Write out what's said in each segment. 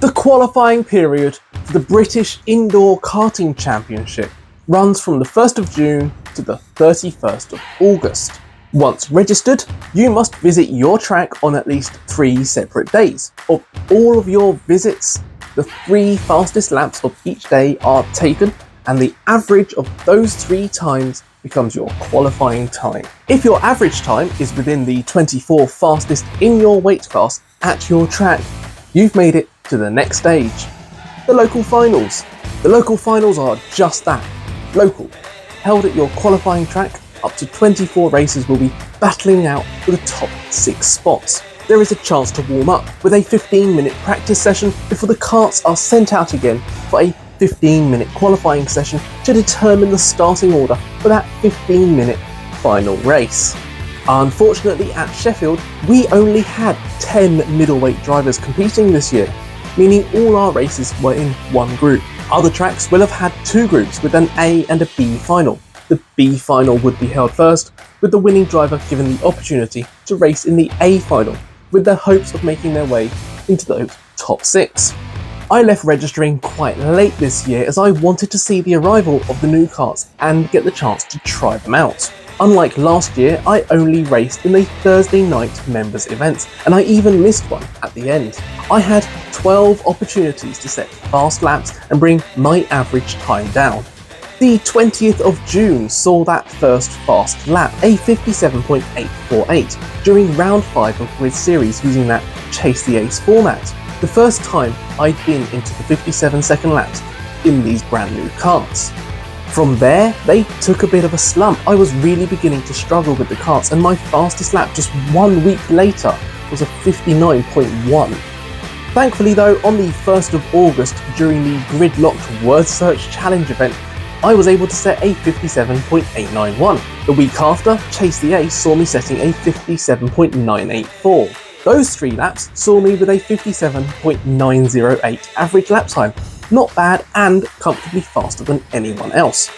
The qualifying period for the British Indoor Karting Championship runs from the 1st of June to the 31st of August. Once registered, you must visit your track on at least 3 separate days. Of all of your visits, the 3 fastest laps of each day are taken, and the average of those 3 times becomes your qualifying time. If your average time is within the 24 fastest in your weight class at your track, you've made it to the next stage, the local finals. The local finals are just that, local. Held at your qualifying track, up to 24 racers will be battling out for the top 6 spots. There is a chance to warm up with a 15-minute practice session before the karts are sent out again for a 15-minute qualifying session to determine the starting order for that 15-minute final race. Unfortunately, at Sheffield, we only had 10 middleweight drivers competing this year, meaning all our races were in one group. Other tracks will have had 2 groups with an A and a B final. The B final would be held first, with the winning driver given the opportunity to race in the A final, with their hopes of making their way into those top 6. I left registering quite late this year as I wanted to see the arrival of the new karts and get the chance to try them out. Unlike last year, I only raced in the Thursday night members events, and I even missed one at the end. I had 12 opportunities to set fast laps and bring my average time down. The 20th of June saw that first fast lap, a 57.848, during round 5 of Grid Series using that Chase the Ace format. The first time I'd been into the 57-second laps in these brand new karts. From there, they took a bit of a slump. I was really beginning to struggle with the karts, and my fastest lap just 1 week later was a 59.1. Thankfully though, on the 1st of August, during the Gridlocked Word Search Challenge event, I was able to set a 57.891. The week after, Chase the Ace saw me setting a 57.984. Those 3 laps saw me with a 57.908 average lap time. Not bad and comfortably faster than anyone else.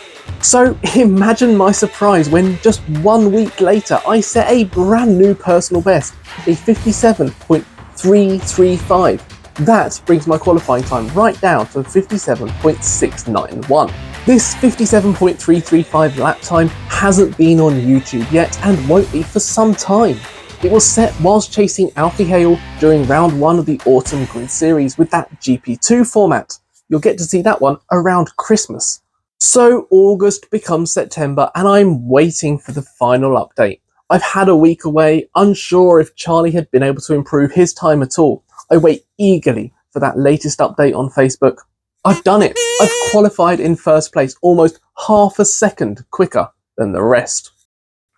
So imagine my surprise when just 1 week later I set a brand new personal best, a 57.335. That brings my qualifying time right down to 57.691. This 57.335 lap time hasn't been on YouTube yet and won't be for some time. It was set whilst chasing Alfie Hale during round 1 of the Autumn Grid Series with that GP2 format. You'll get to see that one around Christmas. So August becomes September and I'm waiting for the final update. I've had a week away, unsure if Charlie had been able to improve his time at all. I wait eagerly for that latest update on Facebook. I've done it. I've qualified in first place, almost half a second quicker than the rest.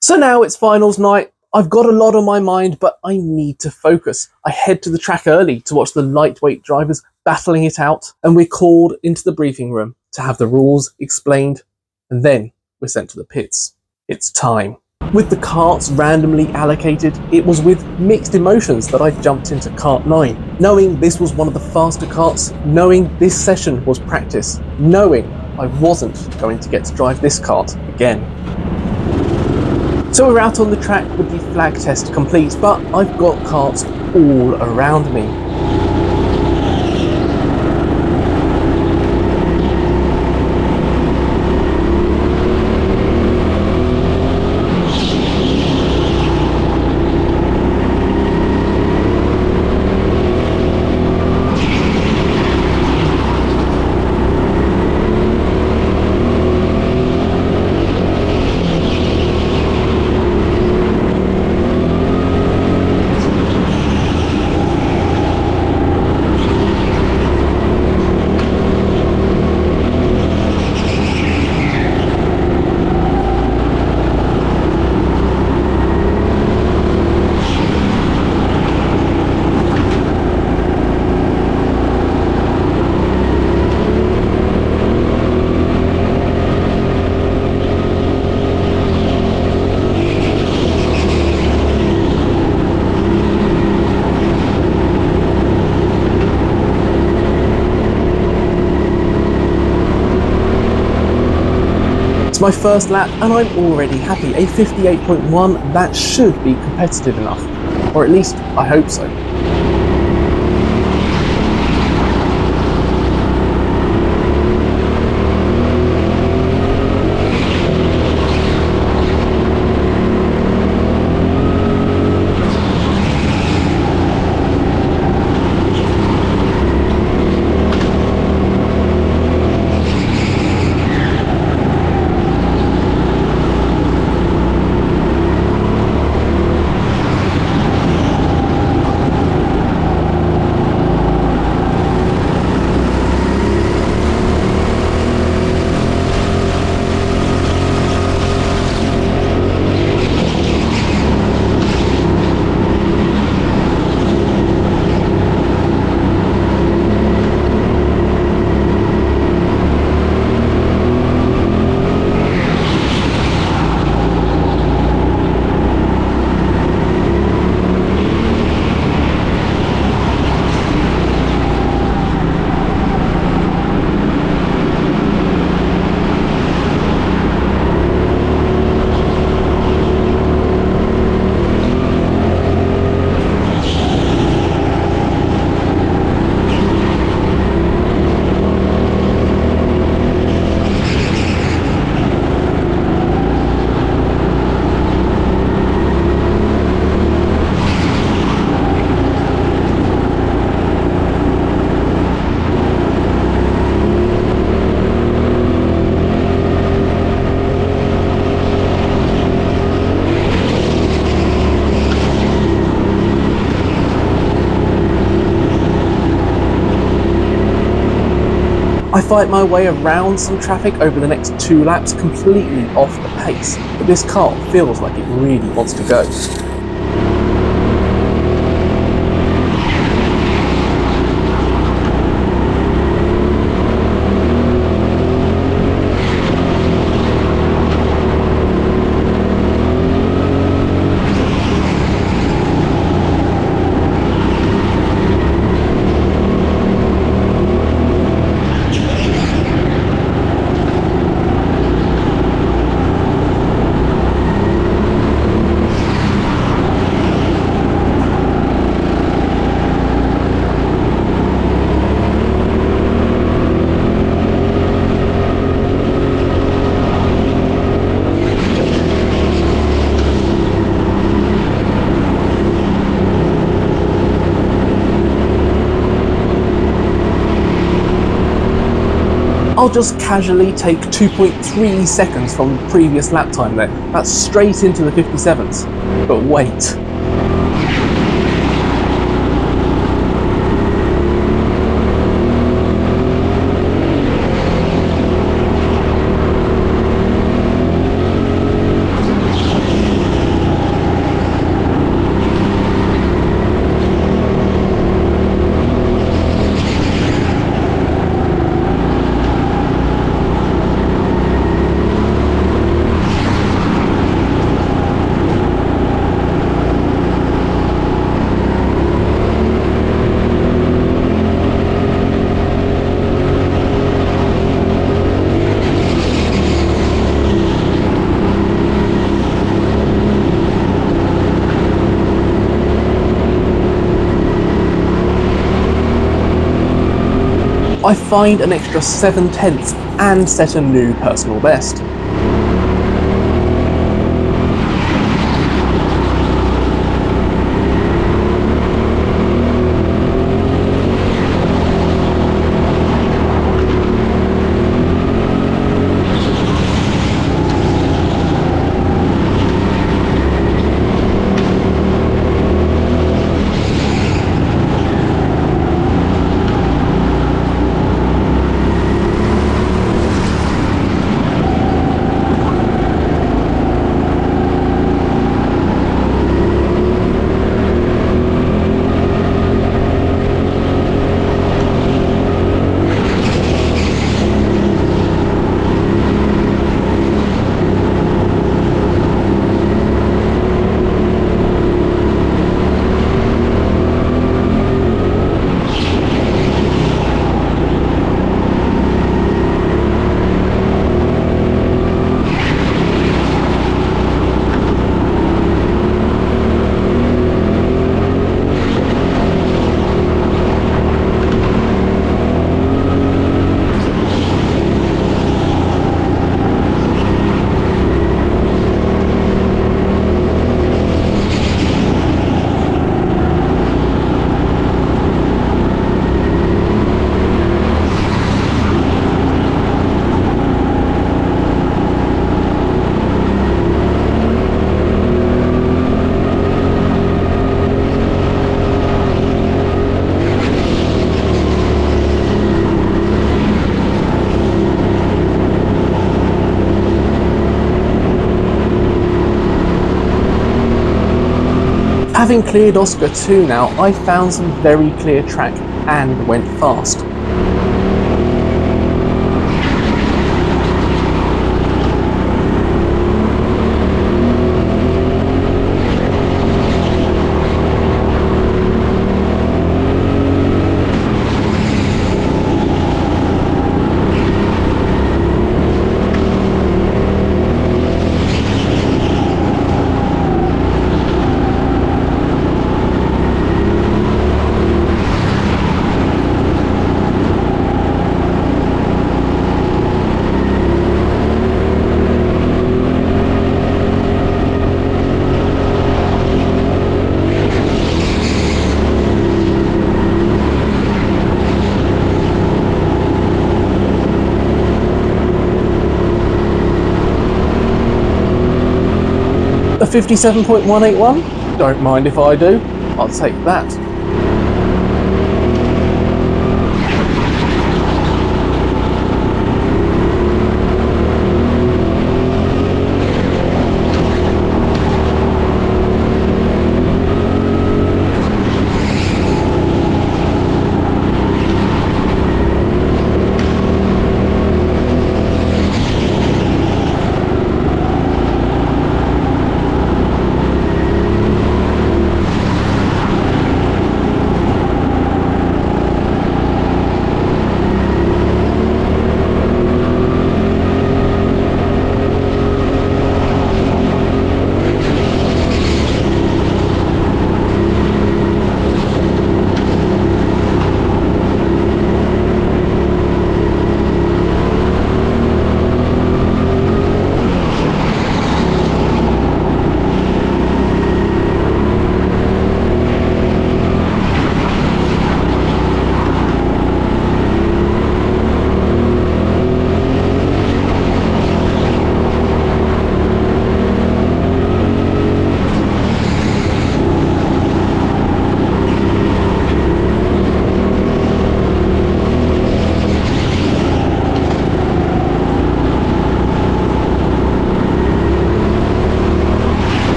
So now it's finals night. I've got a lot on my mind, but I need to focus. I head to the track early to watch the lightweight drivers battling it out, and we're called into the briefing room to have the rules explained, and then we're sent to the pits. It's time. With the karts randomly allocated, it was with mixed emotions that I jumped into kart 9, knowing this was one of the faster karts, knowing this session was practice, knowing I wasn't going to get to drive this kart again. So we're out on the track with the flag test complete, but I've got karts all around me. My first lap and I'm already happy. A 58.1, that should be competitive enough, or at least I hope so. I fight my way around some traffic over the next 2 laps completely off the pace, but this car feels like it really wants to go. I'll just casually take 2.3 seconds from the previous lap time there. That's straight into the 57s. But wait. I find an extra 7/10 and set a new personal best. Having cleared Oscar 2 now, I found some very clear track and went fast. A 57.181? Don't mind if I do. I'll take that.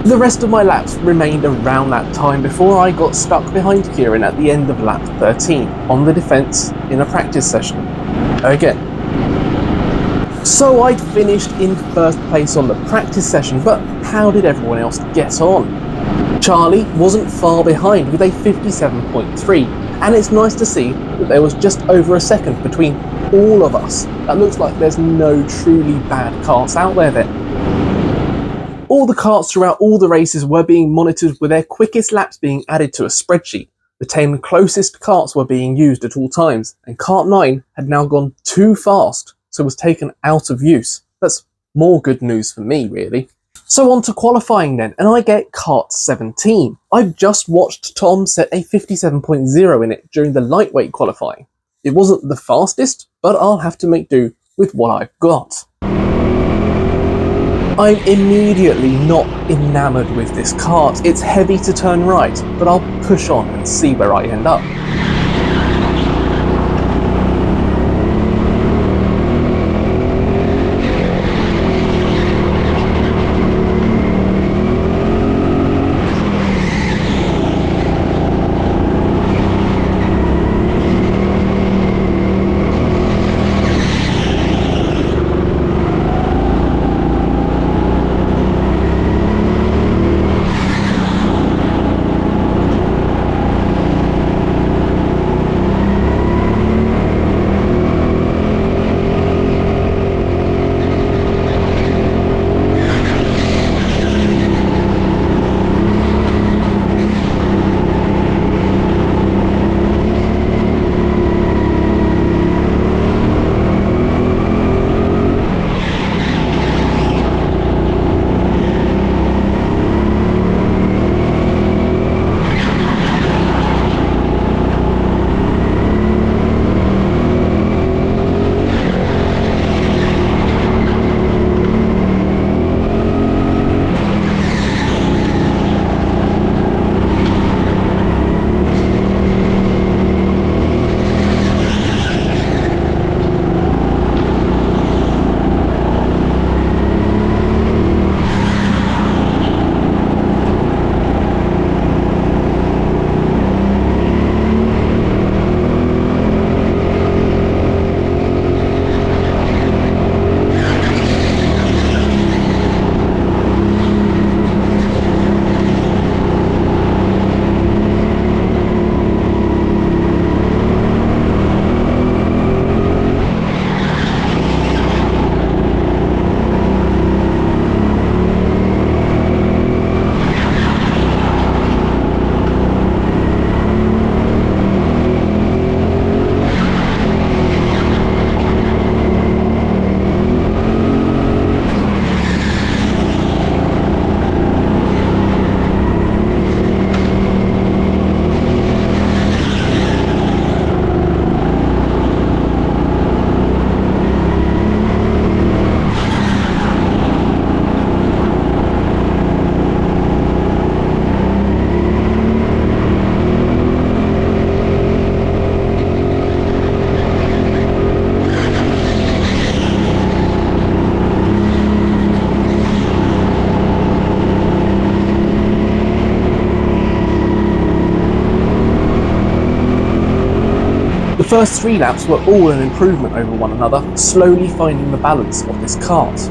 The rest of my laps remained around that time before I got stuck behind Kieran at the end of lap 13 on the defence in a practice session. Again. So I'd finished in first place on the practice session, but how did everyone else get on? Charlie wasn't far behind with a 57.3, and it's nice to see that there was just over a second between all of us. That looks like there's no truly bad karts out there then. All the karts throughout all the races were being monitored with their quickest laps being added to a spreadsheet. The 10 closest karts were being used at all times, and kart 9 had now gone too fast, so was taken out of use. That's more good news for me, really. So on to qualifying then, and I get kart 17. I've just watched Tom set a 57.0 in it during the lightweight qualifying. It wasn't the fastest, but I'll have to make do with what I've got. I'm immediately not enamoured with this kart. It's heavy to turn right, but I'll push on and see where I end up. The first 3 laps were all an improvement over one another, slowly finding the balance of this kart.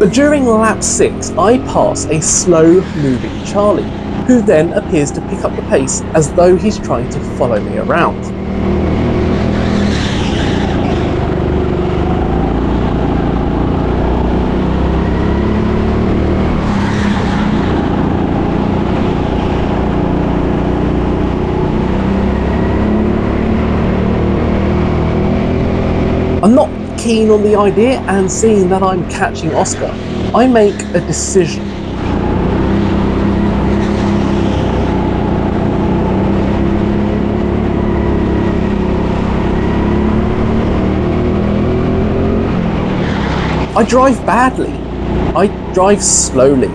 But during lap 6, I pass a slow-moving Charlie, who then appears to pick up the pace as though he's trying to follow me around. I'm not keen on the idea, and seeing that I'm catching Oscar, I make a decision. I drive badly. I drive slowly.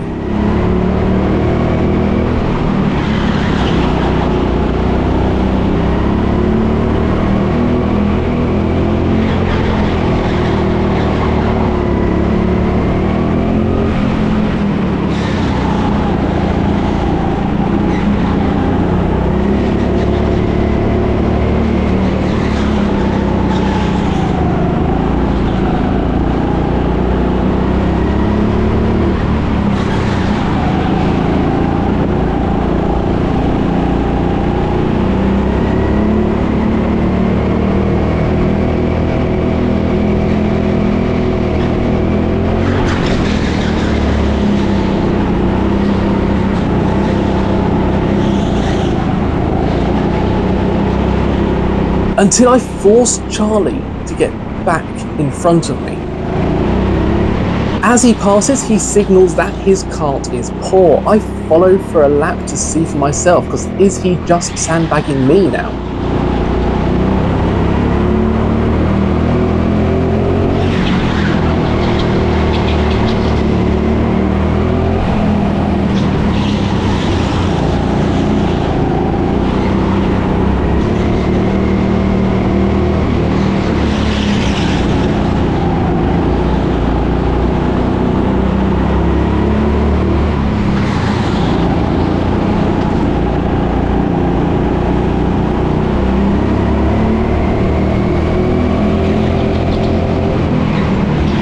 Until I force Charlie to get back in front of me. As he passes, he signals that his kart is poor. I follow for a lap to see for myself, because is he just sandbagging me now?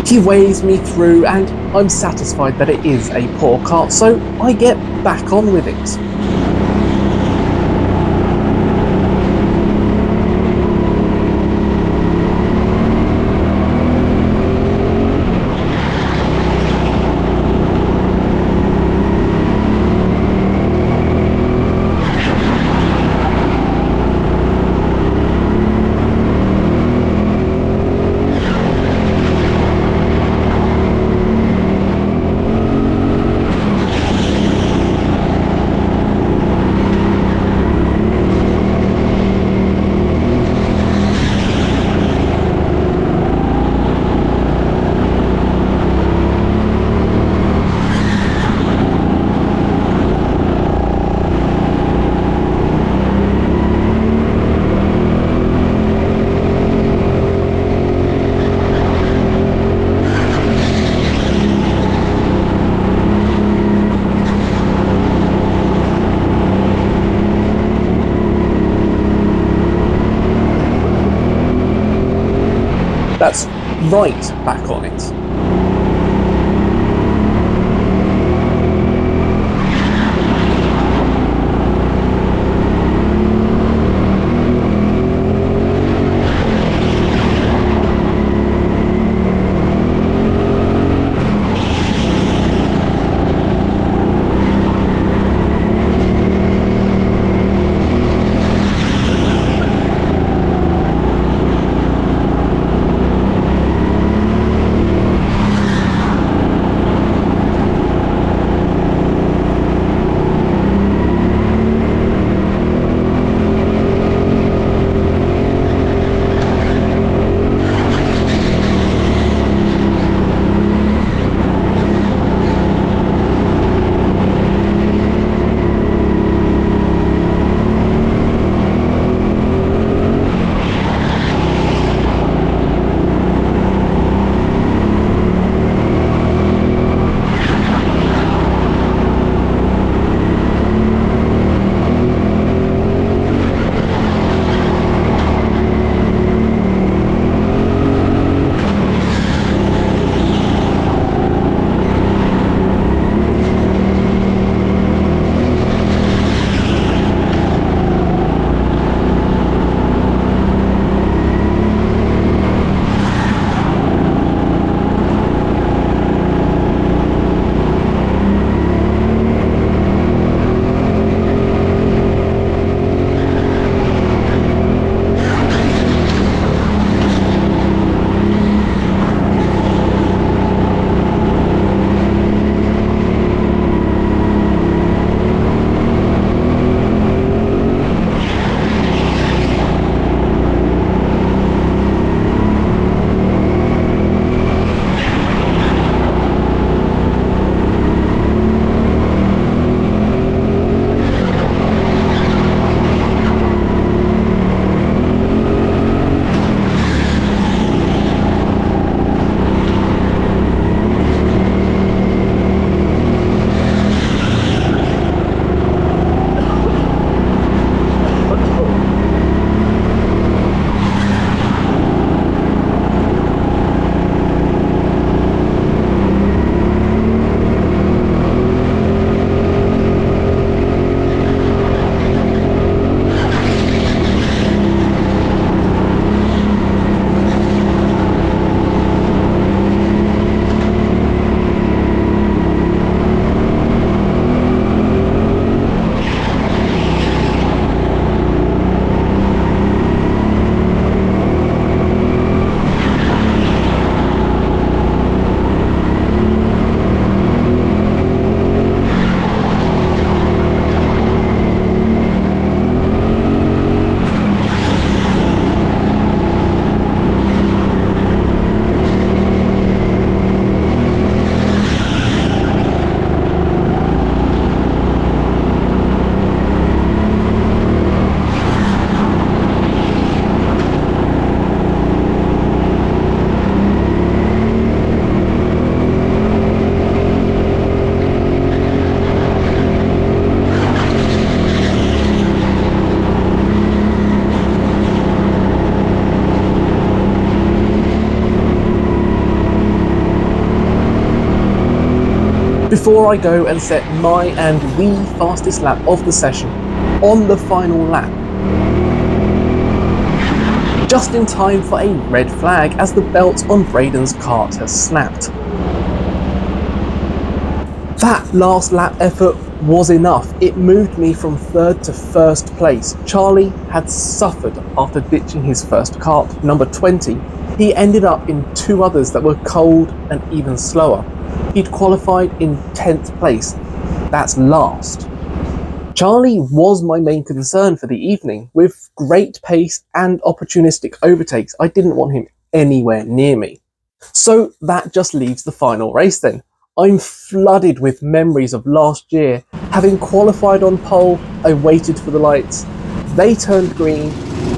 He waves me through, and I'm satisfied that it is a poor kart, so I get back on with it. That's right back on it. before I go and set my and the fastest lap of the session on the final lap. Just in time for a red flag as the belt on Braden's kart has snapped. That last lap effort was enough. It moved me from third to first place. Charlie had suffered after ditching his first kart, number 20. He ended up in two others that were cold and even slower. He'd qualified in 10th place. That's last. Charlie was my main concern for the evening. With great pace and opportunistic overtakes, I didn't want him anywhere near me. So that just leaves the final race then. I'm flooded with memories of last year. Having qualified on pole, I waited for the lights. They turned green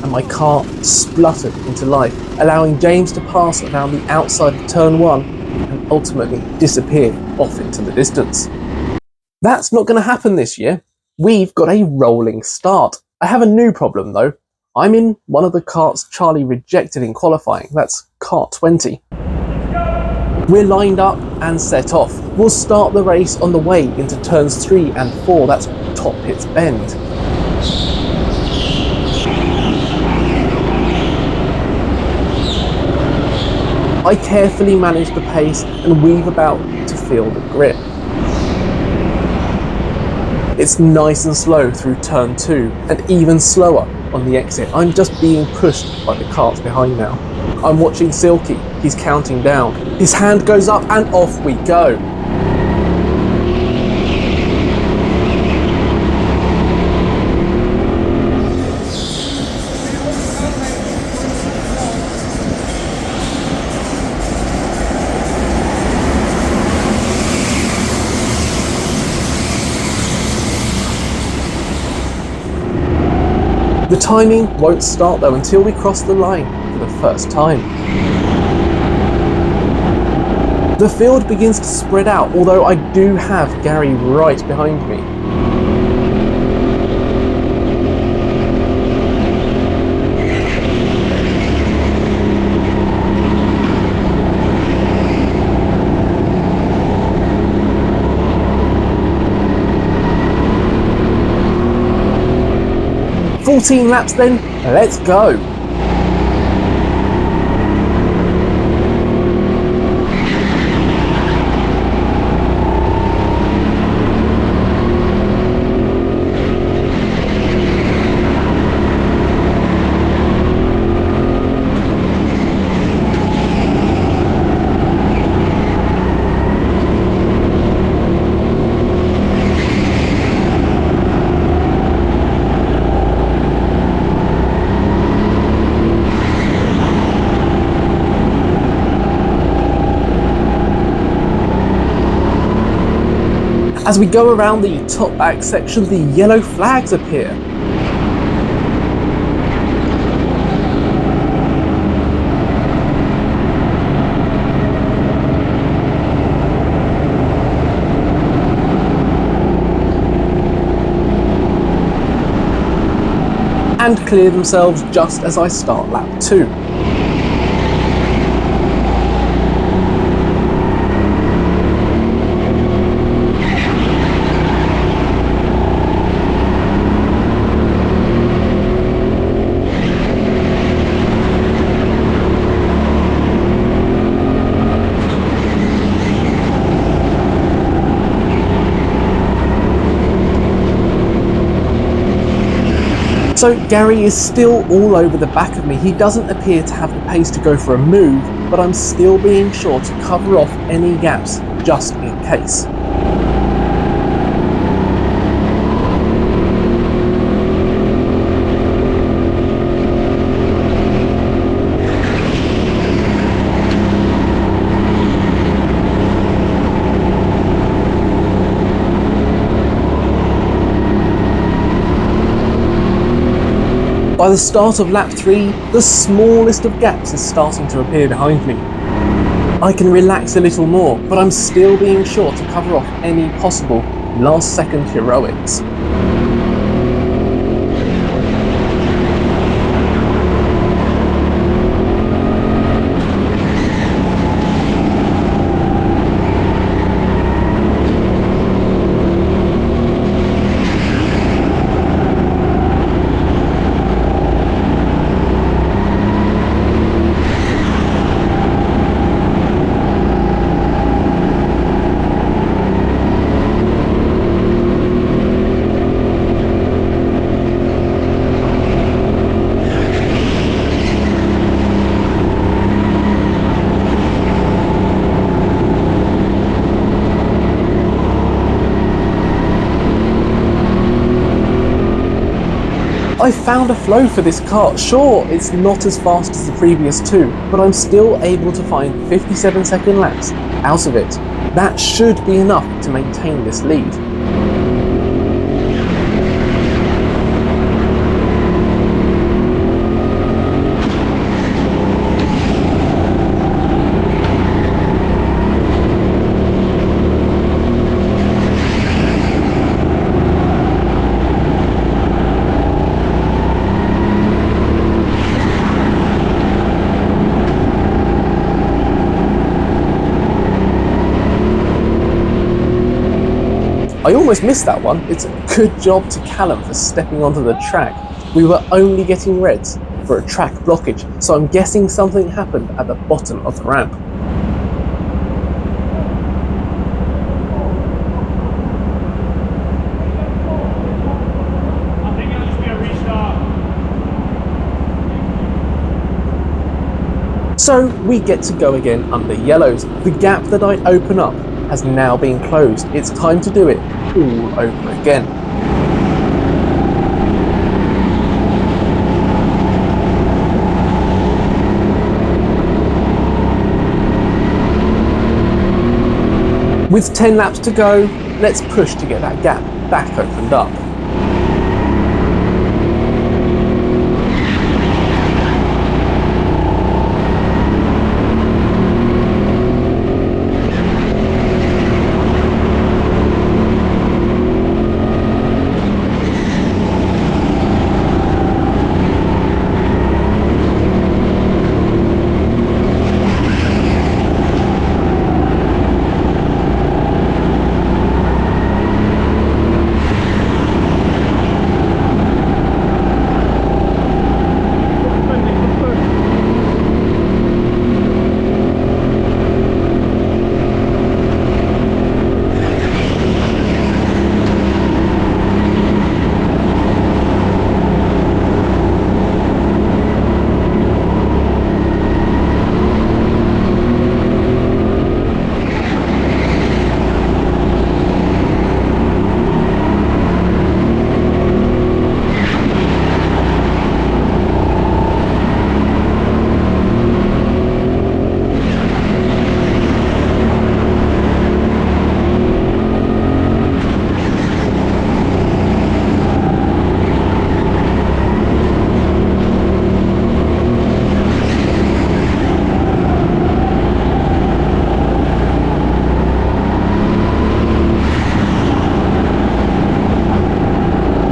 and my car spluttered into life, allowing James to pass around the outside of turn 1 and ultimately disappear off into the distance. That's not going to happen this year. We've got a rolling start. I have a new problem though. I'm in one of the karts Charlie rejected in qualifying. That's kart 20. We're lined up and set off. We'll start the race on the way into turns 3 and 4, that's Top Pits Bend. I carefully manage the pace and weave about to feel the grip. It's nice and slow through turn 2 and even slower on the exit. I'm just being pushed by the karts behind now. I'm watching Silky, he's counting down. His hand goes up and off we go. The timing won't start though until we cross the line for the first time. The field begins to spread out, although I do have Gary right behind me. "14 laps then, let's go!" As we go around the top back section, the yellow flags appear. And clear themselves just as I start lap 2. So Gary is still all over the back of me. He doesn't appear to have the pace to go for a move, but I'm still being sure to cover off any gaps just in case. By the start of lap 3, the smallest of gaps is starting to appear behind me. I can relax a little more, but I'm still being sure to cover off any possible last-second heroics. I found a flow for this kart. Sure, it's not as fast as the previous two, but I'm still able to find 57-second laps out of it. That should be enough to maintain this lead. I almost missed that one. It's a good job to Callum for stepping onto the track. We were only getting reds for a track blockage, so I'm guessing something happened at the bottom of the ramp. I think it'll just be a restart. So we get to go again under yellows. The gap that I open up has now been closed. It's time to do it all over again. With 10 laps to go, let's push to get that gap back opened up.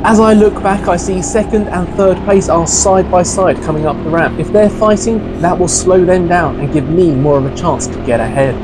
As I look back, I see second and third place are side by side coming up the ramp. If they're fighting, that will slow them down and give me more of a chance to get ahead.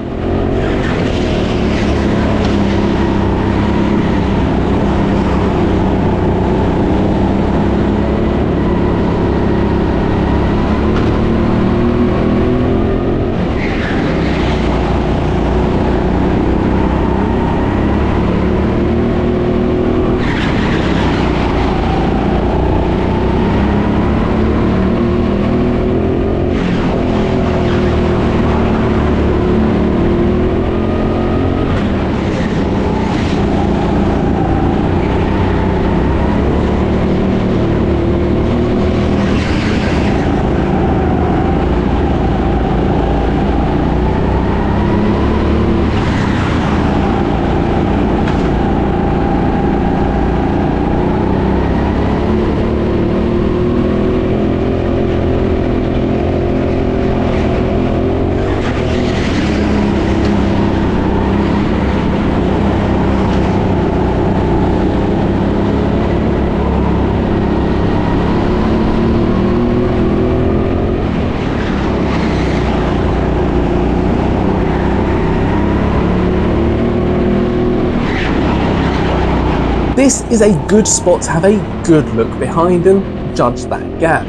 This is a good spot to have a good look behind and judge that gap.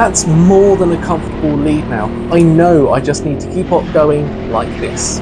That's more than a comfortable lead now. I know I just need to keep on going like this.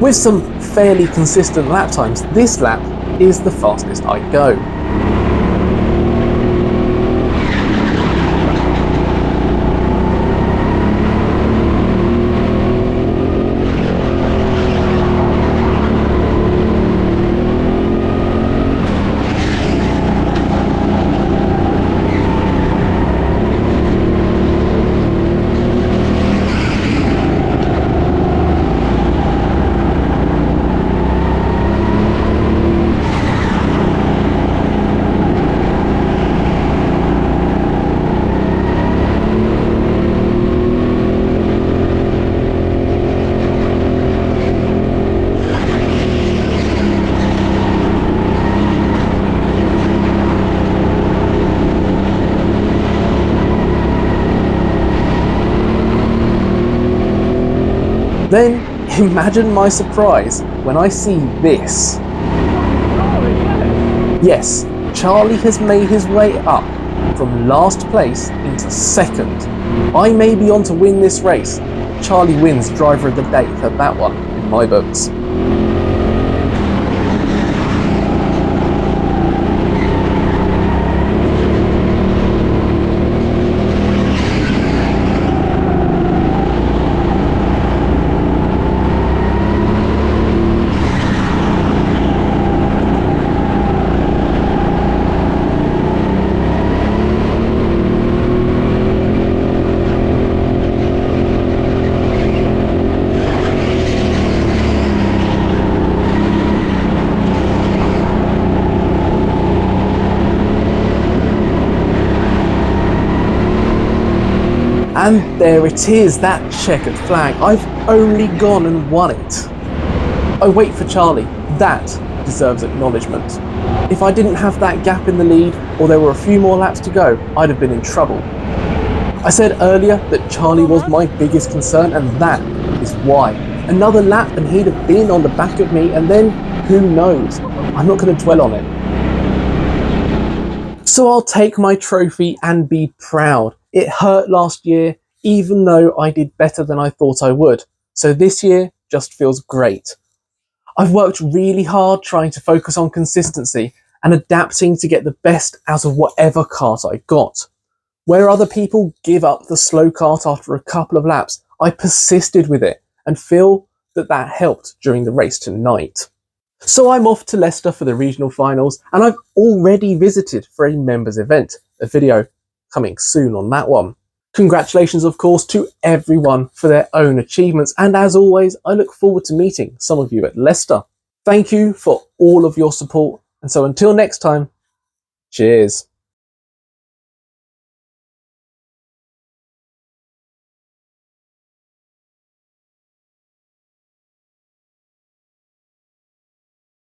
With some fairly consistent lap times, this lap is the fastest I go. Then imagine my surprise when I see this. Yes, Charlie has made his way up from last place into second. I may be on to win this race. Charlie wins driver of the day for that one in my books. And there it is, that checkered flag. I've only gone and won it. I wait for Charlie. That deserves acknowledgement. If I didn't have that gap in the lead, or there were a few more laps to go, I'd have been in trouble. I said earlier that Charlie was my biggest concern, and that is why. Another lap and he'd have been on the back of me, and then who knows? I'm not going to dwell on it. So I'll take my trophy and be proud. It hurt last year, even though I did better than I thought I would. So this year just feels great. I've worked really hard trying to focus on consistency and adapting to get the best out of whatever kart I got. Where other people give up the slow kart after a couple of laps, I persisted with it and feel that that helped during the race tonight. So I'm off to Leicester for the regional finals, and I've already visited for a members event, a video coming soon on that one. Congratulations, of course, to everyone for their own achievements, and as always, I look forward to meeting some of you at Leicester. Thank you for all of your support, and so until next time, cheers.